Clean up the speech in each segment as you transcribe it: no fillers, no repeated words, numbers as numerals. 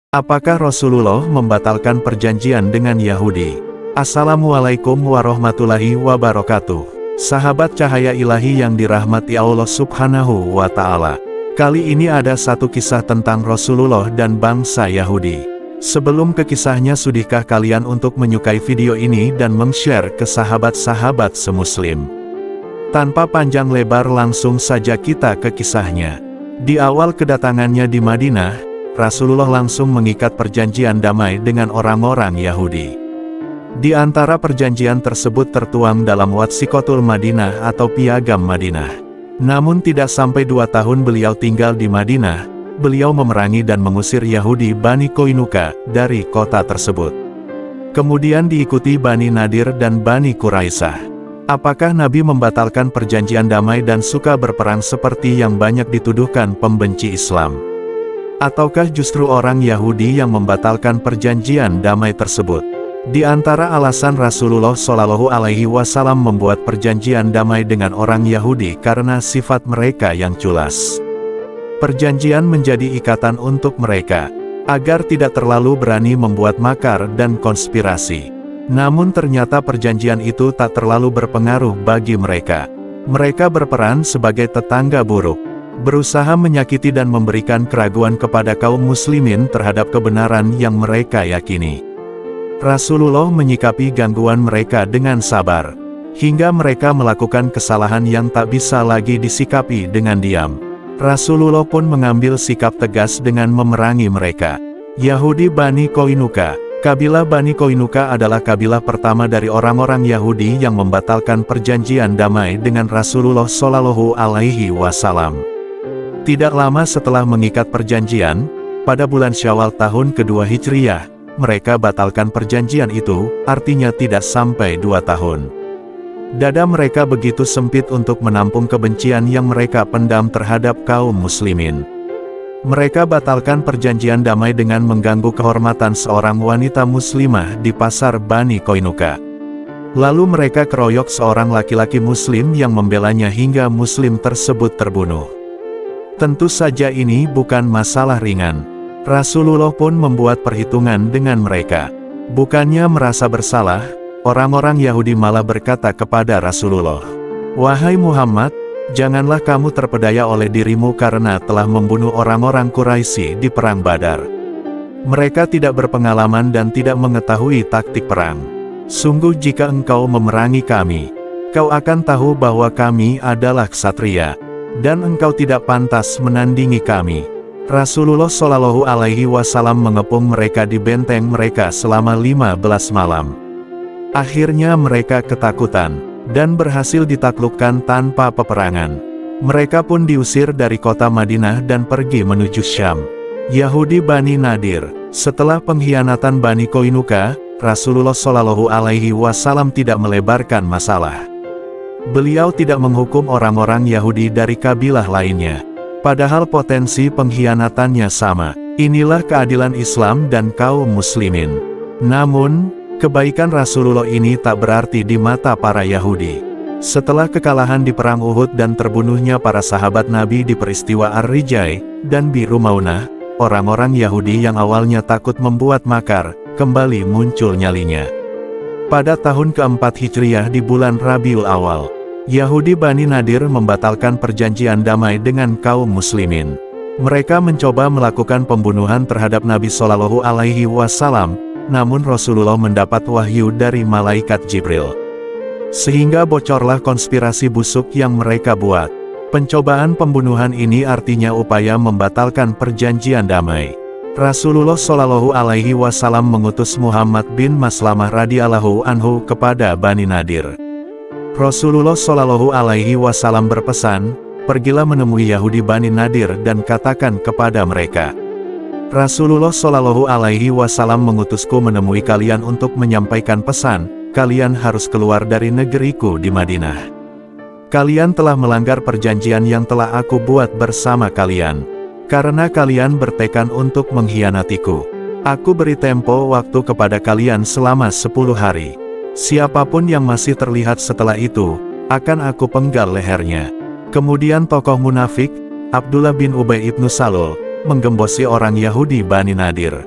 Apakah Rasulullah membatalkan perjanjian dengan Yahudi? Assalamualaikum warahmatullahi wabarakatuh. Sahabat cahaya ilahi yang dirahmati Allah Subhanahu wa Ta'ala. Kali ini ada satu kisah tentang Rasulullah dan bangsa Yahudi. Sebelum ke kisahnya, sudahkah kalian untuk menyukai video ini dan meng-share ke sahabat-sahabat semuslim? Tanpa panjang lebar, langsung saja kita ke kisahnya. Di awal kedatangannya di Madinah, Rasulullah langsung mengikat perjanjian damai dengan orang-orang Yahudi. Di antara perjanjian tersebut tertuang dalam Watsiqatul Madinah atau Piagam Madinah. Namun tidak sampai 2 tahun beliau tinggal di Madinah, beliau memerangi dan mengusir Yahudi Bani Qainuqa dari kota tersebut. Kemudian diikuti Bani Nadir dan Bani Quraisyah. Apakah Nabi membatalkan perjanjian damai dan suka berperang seperti yang banyak dituduhkan pembenci Islam? Ataukah justru orang Yahudi yang membatalkan perjanjian damai tersebut? Di antara alasan Rasulullah Shallallahu Alaihi Wasallam membuat perjanjian damai dengan orang Yahudi karena sifat mereka yang culas. Perjanjian menjadi ikatan untuk mereka, agar tidak terlalu berani membuat makar dan konspirasi. Namun ternyata perjanjian itu tak terlalu berpengaruh bagi mereka. Mereka berperan sebagai tetangga buruk, berusaha menyakiti dan memberikan keraguan kepada kaum muslimin terhadap kebenaran yang mereka yakini. Rasulullah menyikapi gangguan mereka dengan sabar, hingga mereka melakukan kesalahan yang tak bisa lagi disikapi dengan diam. Rasulullah pun mengambil sikap tegas dengan memerangi mereka. Yahudi Bani Qainuqa. Kabilah Bani Qainuqa adalah kabilah pertama dari orang-orang Yahudi yang membatalkan perjanjian damai dengan Rasulullah Shallallahu Alaihi Wasallam. Tidak lama setelah mengikat perjanjian, pada bulan Syawal tahun kedua Hijriyah, mereka batalkan perjanjian itu, artinya tidak sampai 2 tahun. Dada mereka begitu sempit untuk menampung kebencian yang mereka pendam terhadap kaum muslimin. Mereka batalkan perjanjian damai dengan mengganggu kehormatan seorang wanita muslimah di pasar Bani Qainuqa. Lalu mereka keroyok seorang laki-laki muslim yang membelanya hingga muslim tersebut terbunuh. Tentu saja ini bukan masalah ringan. Rasulullah pun membuat perhitungan dengan mereka. Bukannya merasa bersalah, orang-orang Yahudi malah berkata kepada Rasulullah, "Wahai Muhammad, janganlah kamu terpedaya oleh dirimu karena telah membunuh orang-orang Quraisy di perang Badar. Mereka tidak berpengalaman dan tidak mengetahui taktik perang. Sungguh jika engkau memerangi kami, kau akan tahu bahwa kami adalah ksatria, dan engkau tidak pantas menandingi kami." Rasulullah Shallallahu Alaihi Wasallam mengepung mereka di benteng mereka selama 15 malam. Akhirnya mereka ketakutan, dan berhasil ditaklukkan tanpa peperangan. Mereka pun diusir dari kota Madinah dan pergi menuju Syam. Yahudi Bani Nadir. Setelah pengkhianatan Bani Qainuqa, Rasulullah Shallallahu Alaihi Wasallam tidak melebarkan masalah. Beliau tidak menghukum orang-orang Yahudi dari kabilah lainnya, padahal potensi pengkhianatannya sama. Inilah keadilan Islam dan kaum muslimin. Namun, kebaikan Rasulullah ini tak berarti di mata para Yahudi. Setelah kekalahan di perang Uhud dan terbunuhnya para sahabat Nabi di peristiwa Ar-Rijai dan Biru Maunah, orang-orang Yahudi yang awalnya takut membuat makar, kembali muncul nyalinya. Pada tahun keempat Hijriyah di bulan Rabiul Awal, Yahudi Bani Nadir membatalkan perjanjian damai dengan kaum muslimin. Mereka mencoba melakukan pembunuhan terhadap Nabi Shallallahu Alaihi Wasallam, namun Rasulullah mendapat wahyu dari malaikat Jibril. Sehingga bocorlah konspirasi busuk yang mereka buat. Pencobaan pembunuhan ini artinya upaya membatalkan perjanjian damai. Rasulullah Shallallahu Alaihi Wasallam mengutus Muhammad bin Maslamah radhiyallahu anhu kepada Bani Nadir. Rasulullah Shallallahu Alaihi Wasallam berpesan, "Pergilah menemui Yahudi Bani Nadir dan katakan kepada mereka, Rasulullah Shallallahu Alaihi Wasallam mengutusku menemui kalian untuk menyampaikan pesan, kalian harus keluar dari negeriku di Madinah. Kalian telah melanggar perjanjian yang telah aku buat bersama kalian, karena kalian bertekad untuk mengkhianatiku. Aku beri tempo waktu kepada kalian selama 10 hari. Siapapun yang masih terlihat setelah itu, akan aku penggal lehernya." Kemudian tokoh munafik, Abdullah bin Ubay ibnu Salul, menggembosi orang Yahudi Bani Nadir.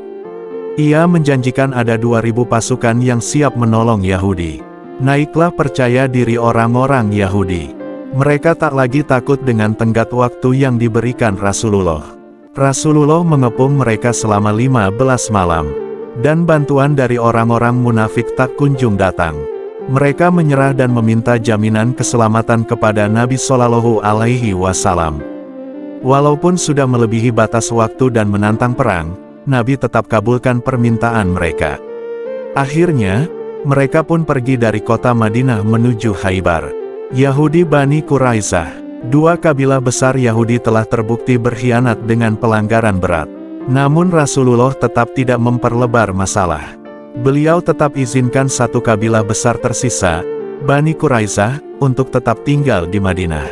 Ia menjanjikan ada 2.000 pasukan yang siap menolong Yahudi. Naiklah percaya diri orang-orang Yahudi. Mereka tak lagi takut dengan tenggat waktu yang diberikan Rasulullah. Rasulullah mengepung mereka selama 15 malam. Dan bantuan dari orang-orang munafik tak kunjung datang. Mereka menyerah dan meminta jaminan keselamatan kepada Nabi Shallallahu Alaihi Wasallam. Walaupun sudah melebihi batas waktu dan menantang perang, Nabi tetap kabulkan permintaan mereka. Akhirnya, mereka pun pergi dari kota Madinah menuju Khaybar. Yahudi Bani Quraizah, dua kabilah besar Yahudi telah terbukti berkhianat dengan pelanggaran berat. Namun Rasulullah tetap tidak memperlebar masalah. Beliau tetap izinkan satu kabilah besar tersisa, Bani Quraizah, untuk tetap tinggal di Madinah.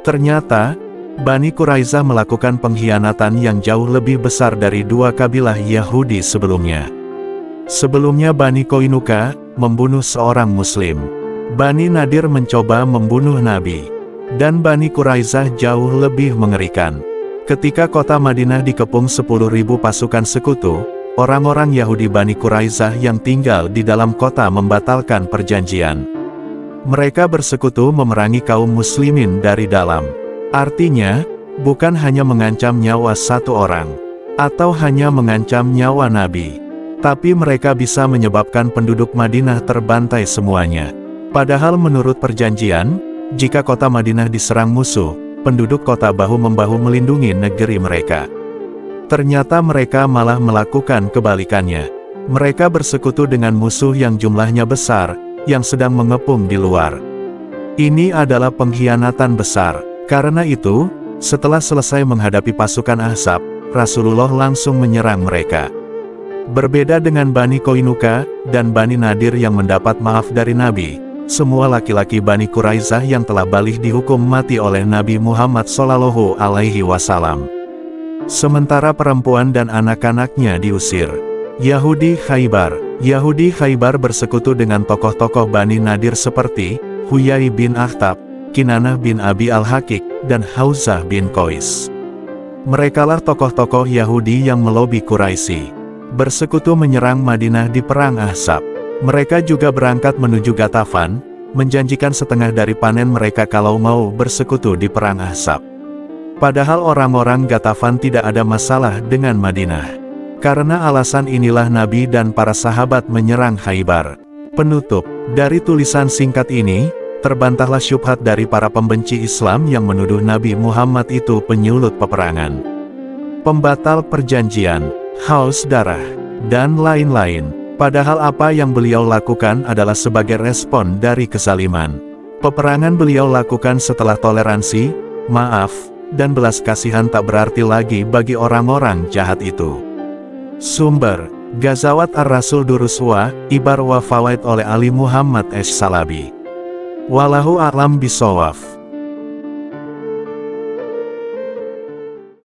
Ternyata, Bani Quraizah melakukan pengkhianatan yang jauh lebih besar dari dua kabilah Yahudi sebelumnya. Sebelumnya Bani Qainuqa membunuh seorang Muslim. Bani Nadir mencoba membunuh Nabi. Dan Bani Quraizah jauh lebih mengerikan. Ketika kota Madinah dikepung 10.000 pasukan sekutu, orang-orang Yahudi Bani Quraizah yang tinggal di dalam kota membatalkan perjanjian. Mereka bersekutu memerangi kaum muslimin dari dalam. Artinya, bukan hanya mengancam nyawa satu orang, atau hanya mengancam nyawa Nabi, tapi mereka bisa menyebabkan penduduk Madinah terbantai semuanya. Padahal menurut perjanjian, jika kota Madinah diserang musuh, penduduk kota bahu-membahu melindungi negeri mereka. Ternyata mereka malah melakukan kebalikannya. Mereka bersekutu dengan musuh yang jumlahnya besar, yang sedang mengepung di luar. Ini adalah pengkhianatan besar. Karena itu, setelah selesai menghadapi pasukan Ahzab, Rasulullah langsung menyerang mereka. Berbeda dengan Bani Qainuqa dan Bani Nadir yang mendapat maaf dari Nabi, semua laki-laki Bani Quraizah yang telah balik dihukum mati oleh Nabi Muhammad Shallallahu Alaihi Wasallam. Sementara perempuan dan anak-anaknya diusir. Yahudi Khaybar bersekutu dengan tokoh-tokoh Bani Nadir seperti Huyai bin Akhtab, Kinanah bin Abi al-Hakik, dan Hauzah bin Qais. Merekalah tokoh-tokoh Yahudi yang melobi Quraisy bersekutu menyerang Madinah di Perang Ahzab. Mereka juga berangkat menuju Ghatafan, menjanjikan setengah dari panen mereka kalau mau bersekutu di Perang Ahzab. Padahal orang-orang Ghatafan tidak ada masalah dengan Madinah. Karena alasan inilah Nabi dan para sahabat menyerang Khaybar. Penutup dari tulisan singkat ini, terbantahlah syubhat dari para pembenci Islam yang menuduh Nabi Muhammad itu penyulut peperangan, pembatal perjanjian, haus darah, dan lain-lain. Padahal apa yang beliau lakukan adalah sebagai respon dari kezaliman. Peperangan beliau lakukan setelah toleransi, maaf, dan belas kasihan tak berarti lagi bagi orang-orang jahat itu. Sumber: Ghazawat Ar-Rasul Duruswa, Ibar wa Fawaid oleh Ali Muhammad Salabi. Wallahu a'lam bishawab.